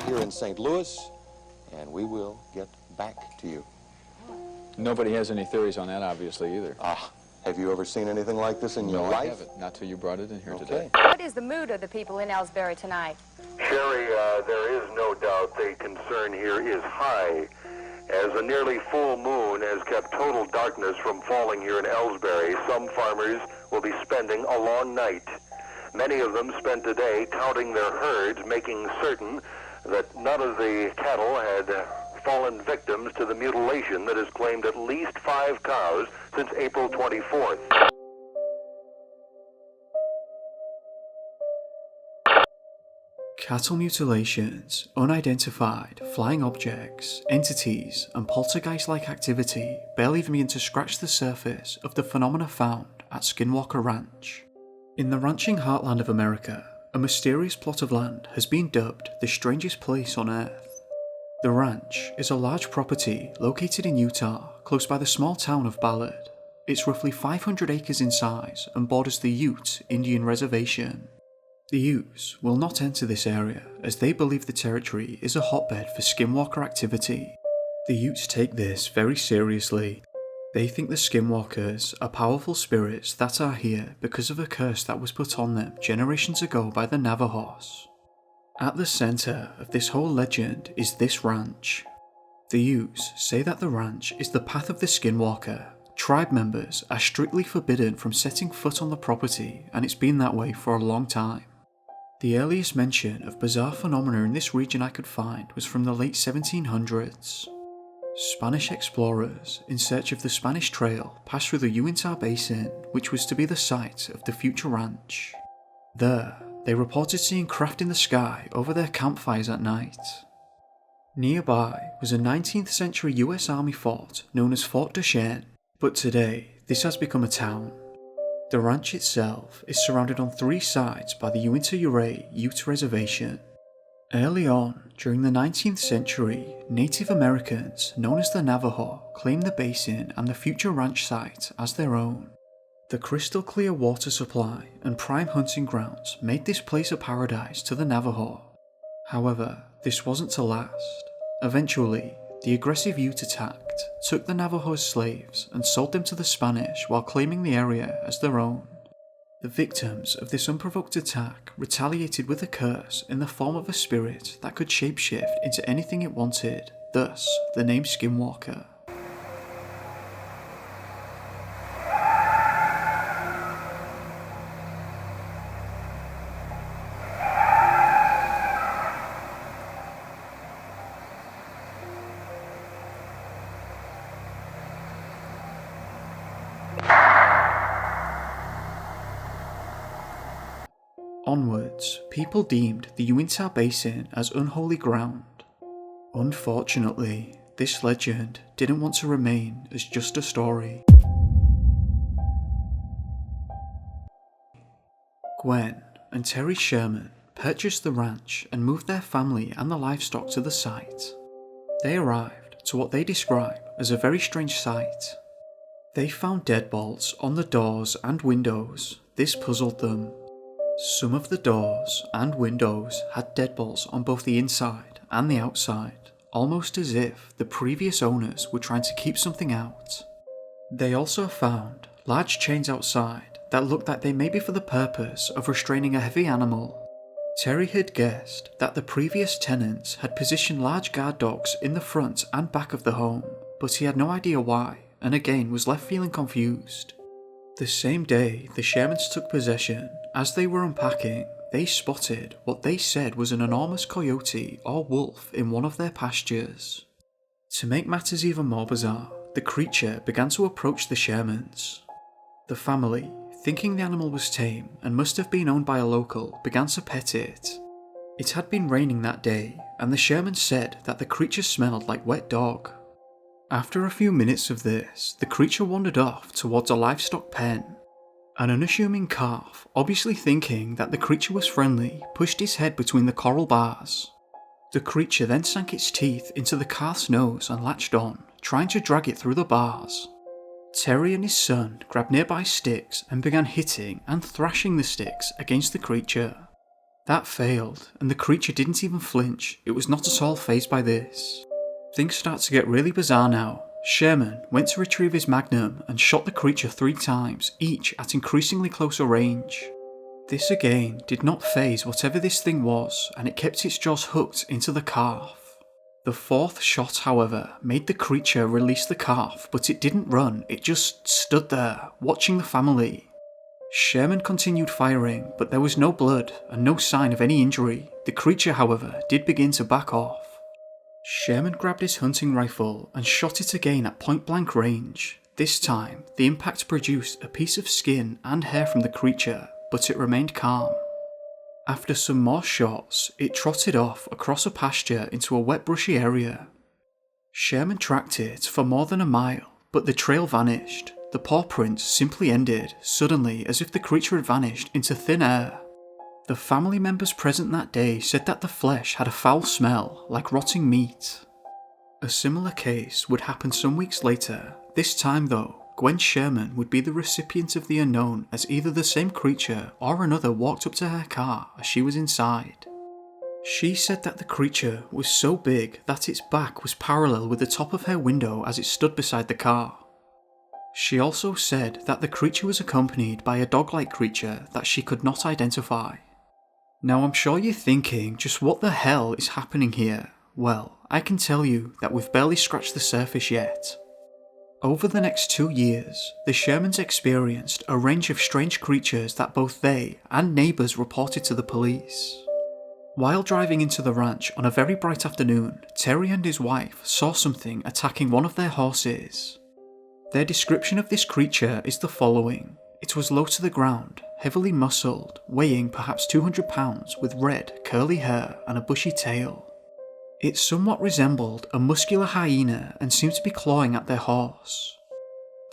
here in St. Louis, and we will get back to you. Nobody has any theories on that, obviously, either. Have you ever seen anything like this in your No, life? I haven't. Not till you brought it in here Okay. today. What is the mood of the people in Ellsbury tonight? Sherry, there is no doubt the concern here is high, as a nearly full moon has kept total darkness from falling here in Ellsbury. Some farmers will be spending a long night. Many of them spent today counting their herds, making certain that none of the cattle had fallen victims to the mutilation that has claimed at least 5 cows since April 24th. Cattle mutilations, unidentified, flying objects, entities, and poltergeist-like activity barely even begin to scratch the surface of the phenomena found at Skinwalker Ranch. In the ranching heartland of America, a mysterious plot of land has been dubbed the strangest place on Earth. The ranch is a large property located in Utah, close by the small town of Ballard. It's roughly 500 acres in size and borders the Ute Indian Reservation. The Utes will not enter this area as they believe the territory is a hotbed for Skinwalker activity. The Utes take this very seriously. They think the Skinwalkers are powerful spirits that are here because of a curse that was put on them generations ago by the Navajos. At the centre of this whole legend is this ranch. The Utes say that the ranch is the path of the Skinwalker. Tribe members are strictly forbidden from setting foot on the property, and it's been that way for a long time. The earliest mention of bizarre phenomena in this region I could find was from the late 1700s. Spanish explorers in search of the Spanish Trail passed through the Uinta Basin, which was to be the site of the future ranch. There, they reported seeing craft in the sky over their campfires at night. Nearby was a 19th century US Army fort known as Fort Duchesne, but today this has become a town. The ranch itself is surrounded on 3 sides by the Uinta Ute Reservation. Early on, during the 19th century, Native Americans known as the Navajo claimed the basin and the future ranch site as their own. The crystal clear water supply and prime hunting grounds made this place a paradise to the Navajo. However, this wasn't to last. Eventually, the aggressive Ute attacked, took the Navajo as slaves, and sold them to the Spanish while claiming the area as their own. The victims of this unprovoked attack retaliated with a curse in the form of a spirit that could shapeshift into anything it wanted, thus the name Skinwalker. Onwards, people deemed the Uinta Basin as unholy ground. Unfortunately, this legend didn't want to remain as just a story. Gwen and Terry Sherman purchased the ranch and moved their family and the livestock to the site. They arrived to what they describe as a very strange sight. They found deadbolts on the doors and windows. This puzzled them. Some of the doors and windows had deadbolts on both the inside and the outside, almost as if the previous owners were trying to keep something out. They also found large chains outside that looked like they may be for the purpose of restraining a heavy animal. Terry had guessed that the previous tenants had positioned large guard dogs in the front and back of the home, but he had no idea why, and again was left feeling confused. The same day the Shermans took possession, as they were unpacking, they spotted what they said was an enormous coyote or wolf in one of their pastures. To make matters even more bizarre, the creature began to approach the Shermans. The family, thinking the animal was tame and must have been owned by a local, began to pet it. It had been raining that day, and the Shermans said that the creature smelled like wet dog. After a few minutes of this, the creature wandered off towards a livestock pen. An unassuming calf, obviously thinking that the creature was friendly, pushed his head between the coral bars. The creature then sank its teeth into the calf's nose and latched on, trying to drag it through the bars. Terry and his son grabbed nearby sticks and began hitting and thrashing the sticks against the creature. That failed, and the creature didn't even flinch. It was not at all fazed by this. Things start to get really bizarre now. Sherman went to retrieve his magnum and shot the creature 3 times, each at increasingly closer range. This again did not faze whatever this thing was, and it kept its jaws hooked into the calf. The 4th shot, however, made the creature release the calf, but it didn't run, it just stood there, watching the family. Sherman continued firing, but there was no blood and no sign of any injury. The creature, however, did begin to back off. Sherman grabbed his hunting rifle and shot it again at point-blank range. This time, the impact produced a piece of skin and hair from the creature, but it remained calm. After some more shots, it trotted off across a pasture into a wet brushy area. Sherman tracked it for more than a mile, but the trail vanished. The paw prints simply ended, suddenly, as if the creature had vanished into thin air. The family members present that day said that the flesh had a foul smell, like rotting meat. A similar case would happen some weeks later. This time though, Gwen Sherman would be the recipient of the unknown, as either the same creature or another walked up to her car as she was inside. She said that the creature was so big that its back was parallel with the top of her window as it stood beside the car. She also said that the creature was accompanied by a dog-like creature that she could not identify. Now I'm sure you're thinking, just what the hell is happening here? Well, I can tell you that we've barely scratched the surface yet. Over the next 2 years, the Shermans experienced a range of strange creatures that both they and neighbours reported to the police. While driving into the ranch on a very bright afternoon, Terry and his wife saw something attacking one of their horses. Their description of this creature is the following. It was low to the ground, heavily muscled, weighing perhaps 200 pounds with red, curly hair and a bushy tail. It somewhat resembled a muscular hyena and seemed to be clawing at their horse.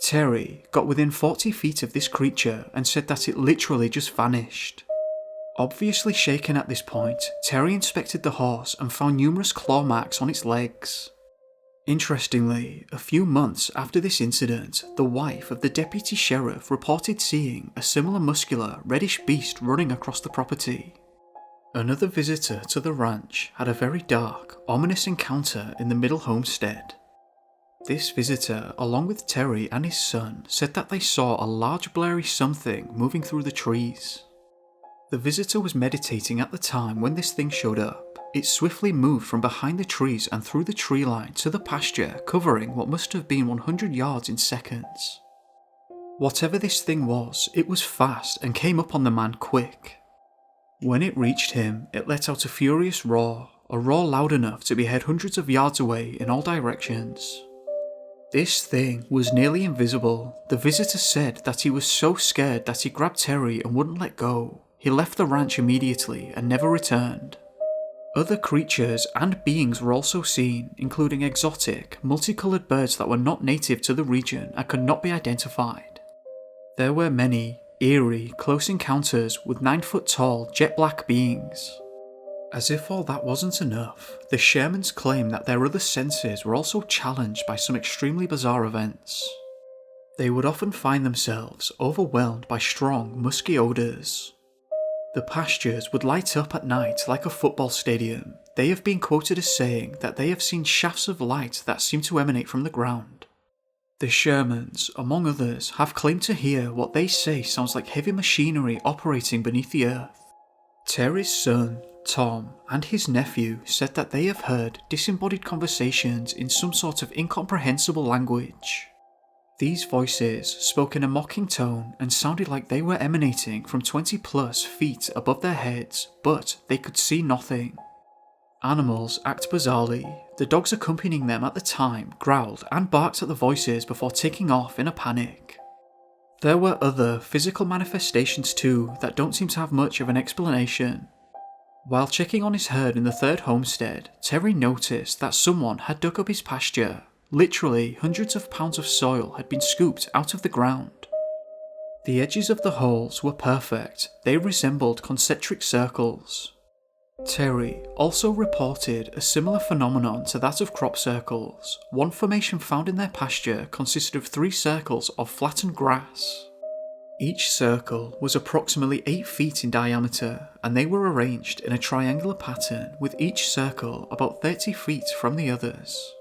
Terry got within 40 feet of this creature and said that it literally just vanished. Obviously shaken at this point, Terry inspected the horse and found numerous claw marks on its legs. Interestingly, a few months after this incident, the wife of the deputy sheriff reported seeing a similar muscular, reddish beast running across the property. Another visitor to the ranch had a very dark, ominous encounter in the middle homestead. This visitor, along with Terry and his son, said that they saw a large blurry something moving through the trees. The visitor was meditating at the time when this thing showed up. It swiftly moved from behind the trees and through the tree line to the pasture, covering what must have been 100 yards in seconds. Whatever this thing was, it was fast and came up on the man quick. When it reached him, it let out a furious roar, a roar loud enough to be heard hundreds of yards away in all directions. This thing was nearly invisible. The visitor said that he was so scared that he grabbed Terry and wouldn't let go. He left the ranch immediately and never returned. Other creatures and beings were also seen, including exotic, multicolored birds that were not native to the region and could not be identified. There were many, eerie, close encounters with 9-foot-tall, jet-black beings. As if all that wasn't enough, the Shermans claim that their other senses were also challenged by some extremely bizarre events. They would often find themselves overwhelmed by strong, musky odours. The pastures would light up at night like a football stadium. They have been quoted as saying that they have seen shafts of light that seem to emanate from the ground. The Shermans, among others, have claimed to hear what they say sounds like heavy machinery operating beneath the earth. Terry's son, Tom, and his nephew said that they have heard disembodied conversations in some sort of incomprehensible language. These voices spoke in a mocking tone and sounded like they were emanating from 20+ feet above their heads, but they could see nothing. Animals act bizarrely. The dogs accompanying them at the time growled and barked at the voices before taking off in a panic. There were other physical manifestations too that don't seem to have much of an explanation. While checking on his herd in the third homestead, Terry noticed that someone had dug up his pasture. Literally, hundreds of pounds of soil had been scooped out of the ground. The edges of the holes were perfect. They resembled concentric circles. Terry also reported a similar phenomenon to that of crop circles. One formation found in their pasture consisted of 3 circles of flattened grass. Each circle was approximately 8 feet in diameter, and they were arranged in a triangular pattern with each circle about 30 feet from the others.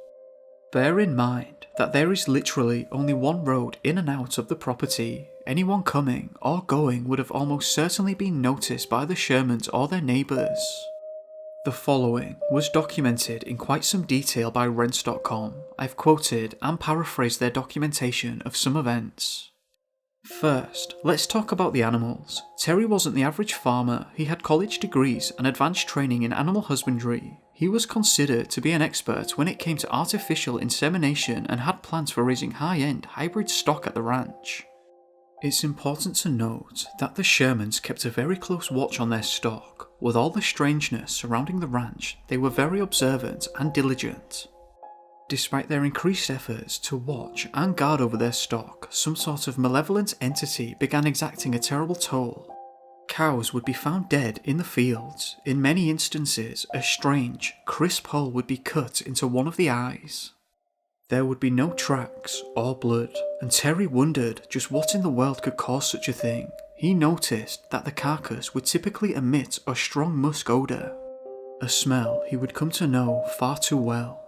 Bear in mind that there is literally only one road in and out of the property. Anyone coming or going would have almost certainly been noticed by the Shermans or their neighbours. The following was documented in quite some detail by Rents.com. I've quoted and paraphrased their documentation of some events. First, let's talk about the animals. Terry wasn't the average farmer. He had college degrees and advanced training in animal husbandry. He was considered to be an expert when it came to artificial insemination and had plans for raising high-end hybrid stock at the ranch. It's important to note that the Shermans kept a very close watch on their stock. With all the strangeness surrounding the ranch, they were very observant and diligent. Despite their increased efforts to watch and guard over their stock, some sort of malevolent entity began exacting a terrible toll. Cows would be found dead in the fields. In many instances, a strange, crisp hole would be cut into one of the eyes. There would be no tracks or blood, and Terry wondered just what in the world could cause such a thing. He noticed that the carcass would typically emit a strong musk odour, a smell he would come to know far too well.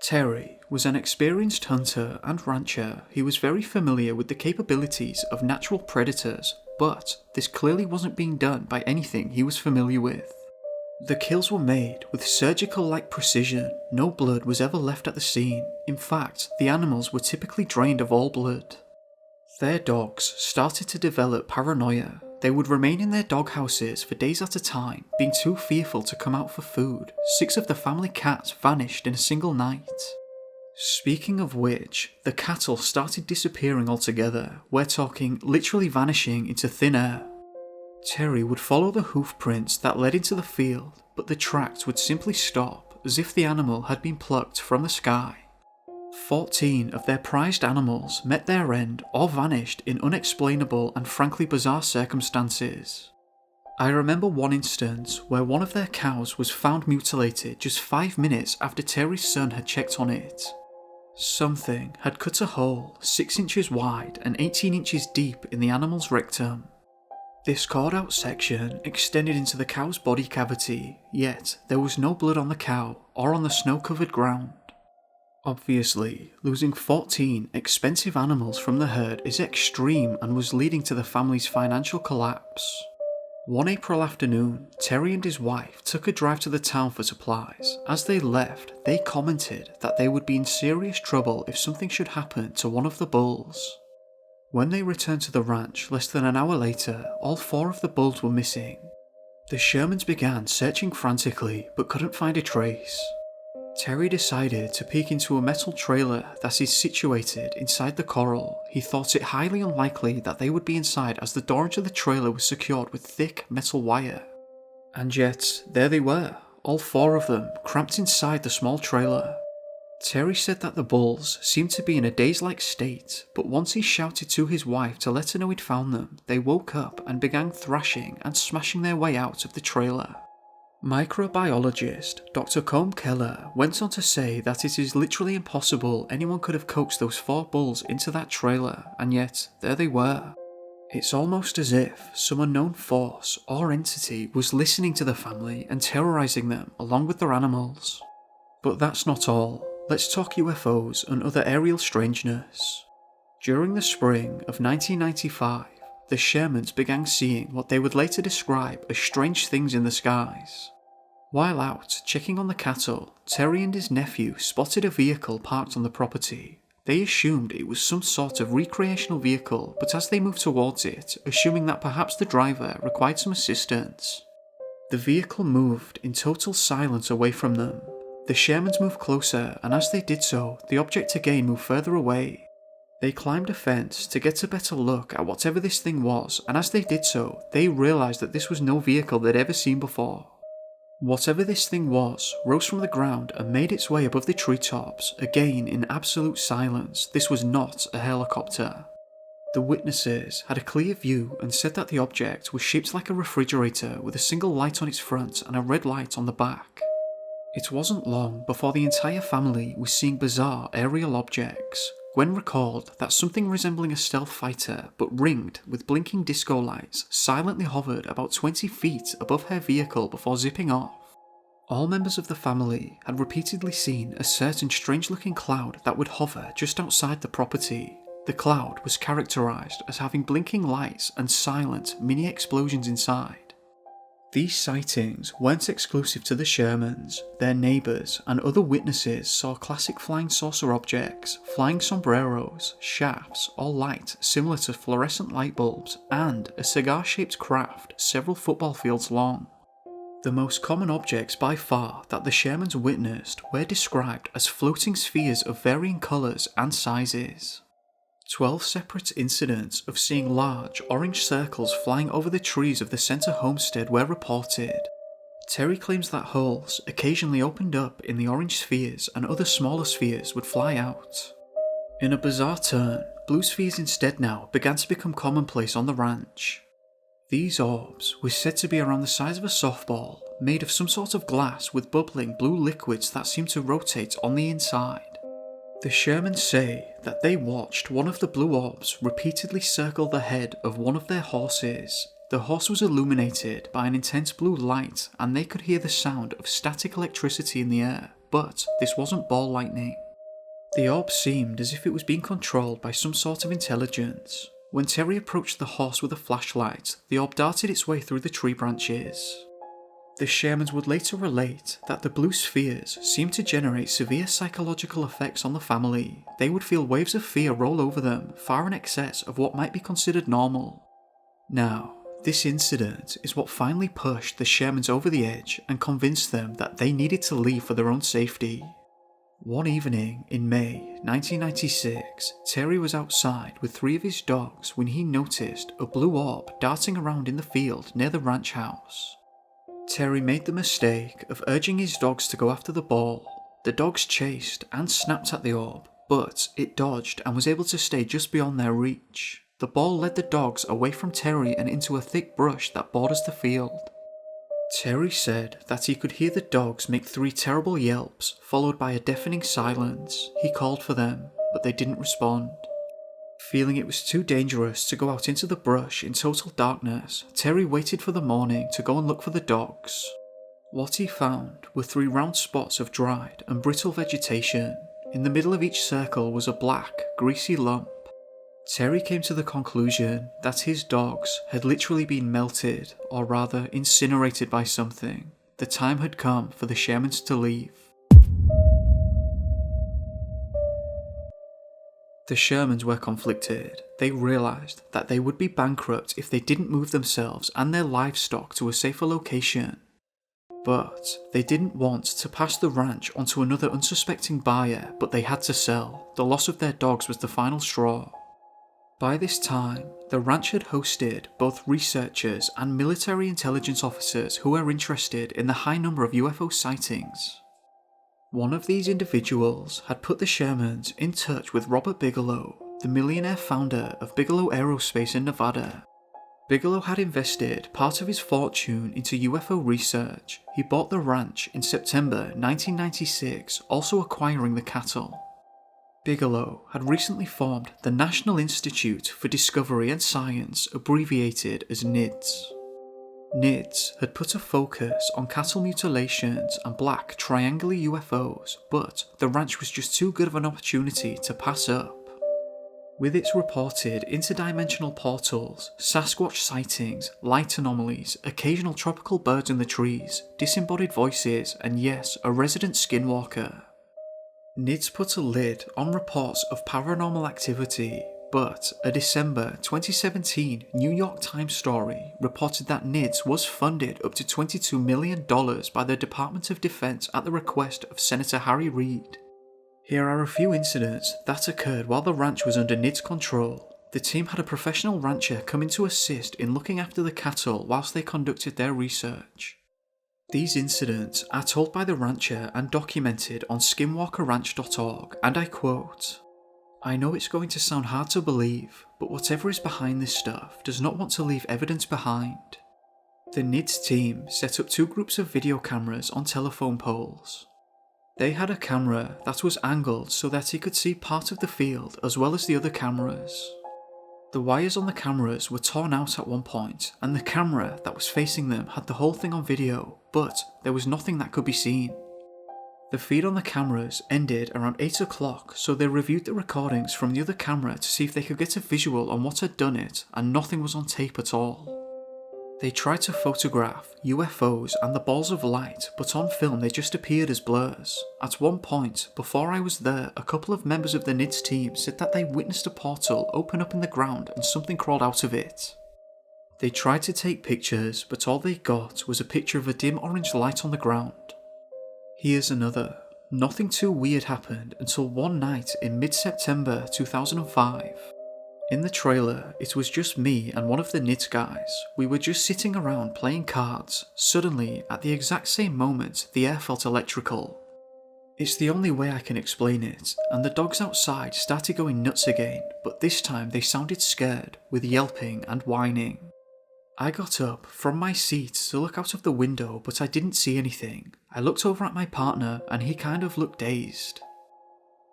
Terry was an experienced hunter and rancher. He was very familiar with the capabilities of natural predators, but this clearly wasn't being done by anything he was familiar with. The kills were made with surgical-like precision. No blood was ever left at the scene. In fact, the animals were typically drained of all blood. Their dogs started to develop paranoia. They would remain in their doghouses for days at a time, being too fearful to come out for food. 6 of the family cats vanished in a single night. Speaking of which, the cattle started disappearing altogether. We're talking literally vanishing into thin air. Terry would follow the hoof prints that led into the field, but the tracks would simply stop, as if the animal had been plucked from the sky. 14 of their prized animals met their end or vanished in unexplainable and frankly bizarre circumstances. I remember one instance where one of their cows was found mutilated just 5 minutes after Terry's son had checked on it. Something had cut a hole 6 inches wide and 18 inches deep in the animal's rectum. This carved out section extended into the cow's body cavity, yet there was no blood on the cow or on the snow-covered ground. Obviously, losing 14 expensive animals from the herd is extreme and was leading to the family's financial collapse. One April afternoon, Terry and his wife took a drive to the town for supplies. As they left, they commented that they would be in serious trouble if something should happen to one of the bulls. When they returned to the ranch less than an hour later, all 4 of the bulls were missing. The Shermans began searching frantically but couldn't find a trace. Terry decided to peek into a metal trailer that is situated inside the corral. He thought it highly unlikely that they would be inside, as the door into the trailer was secured with thick metal wire. And yet, there they were, all 4 of them, cramped inside the small trailer. Terry said that the bulls seemed to be in a daze-like state, but once he shouted to his wife to let her know he'd found them, they woke up and began thrashing and smashing their way out of the trailer. Microbiologist Dr. Combe Keller went on to say that it is literally impossible anyone could have coaxed those 4 bulls into that trailer, and yet there they were. It's almost as if some unknown force or entity was listening to the family and terrorizing them along with their animals. But that's not all. Let's talk UFOs and other aerial strangeness. During the spring of 1995, the Shermans began seeing what they would later describe as strange things in the skies. While out checking on the cattle, Terry and his nephew spotted a vehicle parked on the property. They assumed it was some sort of recreational vehicle, but as they moved towards it, assuming that perhaps the driver required some assistance, the vehicle moved in total silence away from them. The Shermans moved closer, and as they did so, the object again moved further away. They climbed a fence to get a better look at whatever this thing was, and as they did so, they realised that this was no vehicle they'd ever seen before. Whatever this thing was rose from the ground and made its way above the treetops, again in absolute silence. This was not a helicopter. The witnesses had a clear view and said that the object was shaped like a refrigerator with a single light on its front and a red light on the back. It wasn't long before the entire family was seeing bizarre aerial objects. Gwen recalled that something resembling a stealth fighter but ringed with blinking disco lights silently hovered about 20 feet above her vehicle before zipping off. All members of the family had repeatedly seen a certain strange-looking cloud that would hover just outside the property. The cloud was characterized as having blinking lights and silent mini-explosions inside. These sightings weren't exclusive to the Shermans. Their neighbours and other witnesses saw classic flying saucer objects, flying sombreros, shafts or light similar to fluorescent light bulbs, and a cigar-shaped craft several football fields long. The most common objects by far that the Shermans witnessed were described as floating spheres of varying colours and sizes. 12 separate incidents of seeing large orange circles flying over the trees of the centre homestead were reported. Terry claims that holes occasionally opened up in the orange spheres and other smaller spheres would fly out. In a bizarre turn, blue spheres instead now began to become commonplace on the ranch. These orbs were said to be around the size of a softball, made of some sort of glass with bubbling blue liquids that seemed to rotate on the inside. The Shermans say that they watched one of the blue orbs repeatedly circle the head of one of their horses. The horse was illuminated by an intense blue light and they could hear the sound of static electricity in the air, but this wasn't ball lightning. The orb seemed as if it was being controlled by some sort of intelligence. When Terry approached the horse with a flashlight, the orb darted its way through the tree branches. The Shermans would later relate that the blue spheres seemed to generate severe psychological effects on the family. They would feel waves of fear roll over them, far in excess of what might be considered normal. Now, this incident is what finally pushed the Shermans over the edge and convinced them that they needed to leave for their own safety. One evening in May 1996, Terry was outside with 3 of his dogs when he noticed a blue orb darting around in the field near the ranch house. Terry made the mistake of urging his dogs to go after the ball. The dogs chased and snapped at the orb, but it dodged and was able to stay just beyond their reach. The ball led the dogs away from Terry and into a thick brush that borders the field. Terry said that he could hear the dogs make 3 terrible yelps, followed by a deafening silence. He called for them, but they didn't respond. Feeling it was too dangerous to go out into the brush in total darkness, Terry waited for the morning to go and look for the dogs. What he found were 3 round spots of dried and brittle vegetation. In the middle of each circle was a black, greasy lump. Terry came to the conclusion that his dogs had literally been melted, or rather incinerated by something. The time had come for the Shermans to leave. The Shermans were conflicted. They realised that they would be bankrupt if they didn't move themselves and their livestock to a safer location. But they didn't want to pass the ranch onto another unsuspecting buyer, but they had to sell. The loss of their dogs was the final straw. By this time, the ranch had hosted both researchers and military intelligence officers who were interested in the high number of UFO sightings. One of these individuals had put the Shermans in touch with Robert Bigelow, the millionaire founder of Bigelow Aerospace in Nevada. Bigelow had invested part of his fortune into UFO research. He bought the ranch in September 1996, also acquiring the cattle. Bigelow had recently formed the National Institute for Discovery and Science, abbreviated as NIDS. NIDS had put a focus on cattle mutilations and black triangular UFOs, but the ranch was just too good of an opportunity to pass up. With its reported interdimensional portals, Sasquatch sightings, light anomalies, occasional tropical birds in the trees, disembodied voices, and yes, a resident skinwalker. NIDS put a lid on reports of paranormal activity, but a December 2017 New York Times story reported that NIDS was funded up to $22 million by the Department of Defense at the request of Senator Harry Reid. Here are a few incidents that occurred while the ranch was under NIDS control. The team had a professional rancher come in to assist in looking after the cattle whilst they conducted their research. These incidents are told by the rancher and documented on skinwalkerranch.org, and I quote, "I know it's going to sound hard to believe, but whatever is behind this stuff does not want to leave evidence behind. The NIDS team set up 2 groups of video cameras on telephone poles. They had a camera that was angled so that he could see part of the field as well as the other cameras. The wires on the cameras were torn out at one point, and the camera that was facing them had the whole thing on video, but there was nothing that could be seen. The feed on the cameras ended around 8 o'clock, so they reviewed the recordings from the other camera to see if they could get a visual on what had done it, and nothing was on tape at all. They tried to photograph UFOs and the balls of light, but on film they just appeared as blurs. At one point, before I was there, a couple of members of the NIDS team said that they witnessed a portal open up in the ground and something crawled out of it. They tried to take pictures, but all they got was a picture of a dim orange light on the ground. Here's another. Nothing too weird happened until one night in mid-September 2005. In the trailer, it was just me and one of the NIDS guys. We were just sitting around playing cards. Suddenly, at the exact same moment, the air felt electrical. It's the only way I can explain it, and the dogs outside started going nuts again, but this time they sounded scared, with yelping and whining. I got up from my seat to look out of the window, but I didn't see anything. I looked over at my partner and he kind of looked dazed.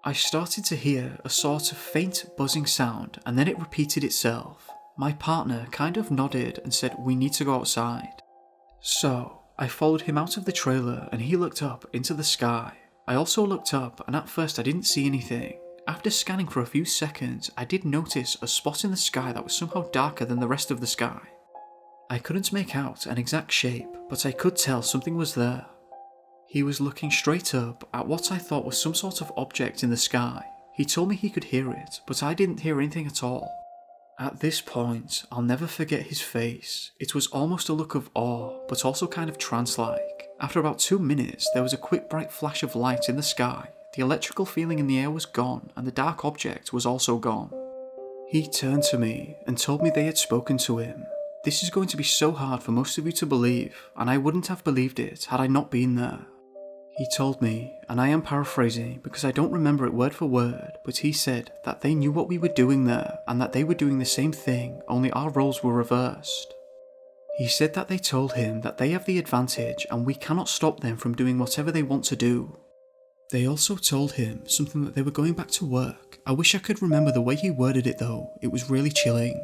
I started to hear a sort of faint buzzing sound and then it repeated itself. My partner kind of nodded and said we need to go outside. So I followed him out of the trailer and he looked up into the sky. I also looked up and at first I didn't see anything. After scanning for a few seconds, I did notice a spot in the sky that was somehow darker than the rest of the sky. I couldn't make out an exact shape, but I could tell something was there. He was looking straight up at what I thought was some sort of object in the sky. He told me he could hear it, but I didn't hear anything at all. At this point, I'll never forget his face. It was almost a look of awe, but also kind of trance-like. After about 2 minutes, there was a quick bright flash of light in the sky. The electrical feeling in the air was gone, and the dark object was also gone. He turned to me and told me they had spoken to him. This is going to be so hard for most of you to believe, and I wouldn't have believed it had I not been there. He told me, and I am paraphrasing because I don't remember it word for word, but he said that they knew what we were doing there and that they were doing the same thing, only our roles were reversed. He said that they told him that they have the advantage and we cannot stop them from doing whatever they want to do. They also told him something that they were going back to work. I wish I could remember the way he worded it though, it was really chilling.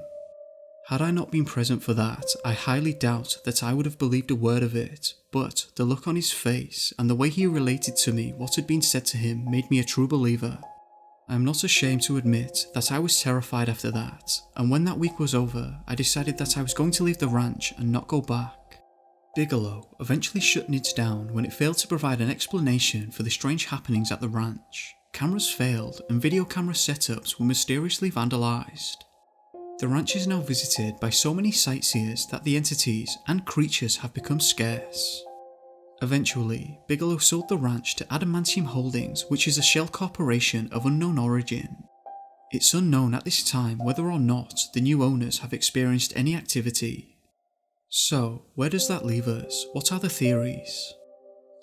Had I not been present for that, I highly doubt that I would have believed a word of it, but the look on his face and the way he related to me what had been said to him made me a true believer. I am not ashamed to admit that I was terrified after that, and when that week was over, I decided that I was going to leave the ranch and not go back. Bigelow eventually shut NIDS down when it failed to provide an explanation for the strange happenings at the ranch. Cameras failed and video camera setups were mysteriously vandalized. The ranch is now visited by so many sightseers that the entities and creatures have become scarce. Eventually, Bigelow sold the ranch to Adamantium Holdings, which is a shell corporation of unknown origin. It's unknown at this time whether or not the new owners have experienced any activity. So, where does that leave us? What are the theories?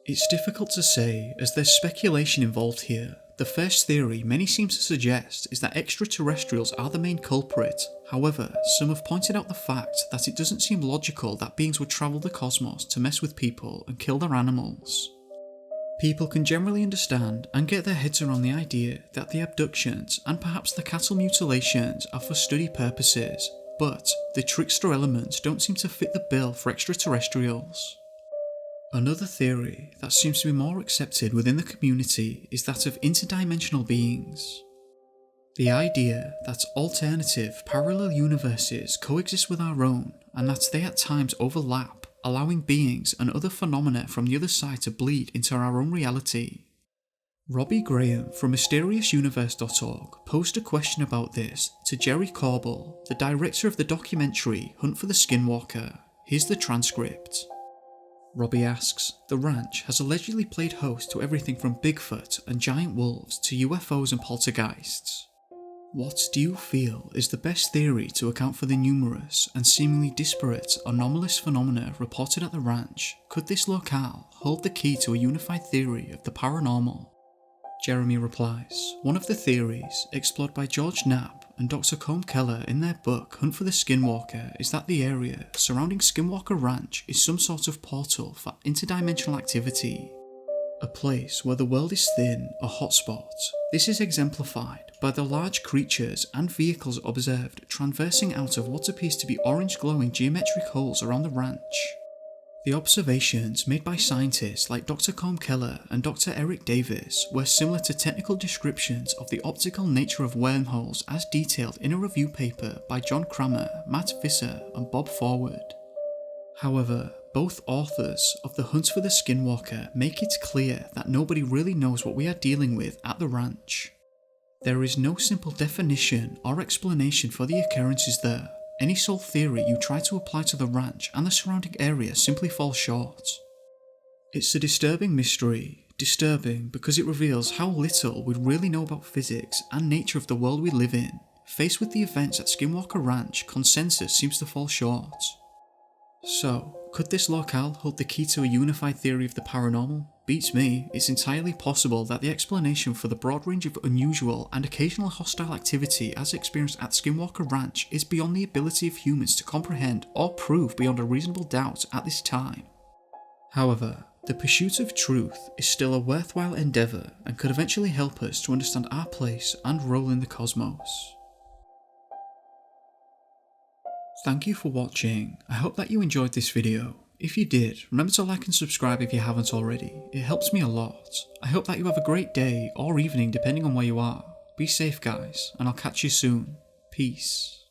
It's difficult to say as there's speculation involved here. The first theory many seem to suggest is that extraterrestrials are the main culprit. However, some have pointed out the fact that it doesn't seem logical that beings would travel the cosmos to mess with people and kill their animals. People can generally understand and get their heads around the idea that the abductions and perhaps the cattle mutilations are for study purposes, but the trickster elements don't seem to fit the bill for extraterrestrials. Another theory that seems to be more accepted within the community is that of interdimensional beings. The idea that alternative parallel universes coexist with our own and that they at times overlap, allowing beings and other phenomena from the other side to bleed into our own reality. Robbie Graham from MysteriousUniverse.org posed a question about this to Jerry Corbell, the director of the documentary Hunt for the Skinwalker. Here's the transcript. Robbie asks, the ranch has allegedly played host to everything from Bigfoot and giant wolves to UFOs and poltergeists. What do you feel is the best theory to account for the numerous and seemingly disparate anomalous phenomena reported at the ranch? Could this locale hold the key to a unified theory of the paranormal? Jeremy replies, one of the theories explored by George Knapp and Dr. Colm Keller in their book Hunt for the Skinwalker is that the area surrounding Skinwalker Ranch is some sort of portal for interdimensional activity. a place where the world is thin, a hotspot. This is exemplified by the large creatures and vehicles observed traversing out of what appears to be orange glowing geometric holes around the ranch. The observations made by scientists like Dr. Colm Keller and Dr. Eric Davis were similar to technical descriptions of the optical nature of wormholes as detailed in a review paper by John Kramer, Matt Visser and Bob Forward. However, both authors of The Hunt for the Skinwalker make it clear that nobody really knows what we are dealing with at the ranch. There is no simple definition or explanation for the occurrences there. Any sole theory you try to apply to the ranch and the surrounding area simply falls short. It's a disturbing mystery, disturbing because it reveals how little we really know about physics and nature of the world we live in. Faced with the events at Skinwalker Ranch, consensus seems to fall short. So, could this locale hold the key to a unified theory of the paranormal? Beats me, it's entirely possible that the explanation for the broad range of unusual and occasional hostile activity as experienced at Skinwalker Ranch is beyond the ability of humans to comprehend or prove beyond a reasonable doubt at this time. However, the pursuit of truth is still a worthwhile endeavour and could eventually help us to understand our place and role in the cosmos. Thank you for watching. I hope that you enjoyed this video. If you did, remember to like and subscribe if you haven't already. It helps me a lot. I hope that you have a great day or evening depending on where you are. Be safe guys, and I'll catch you soon. Peace.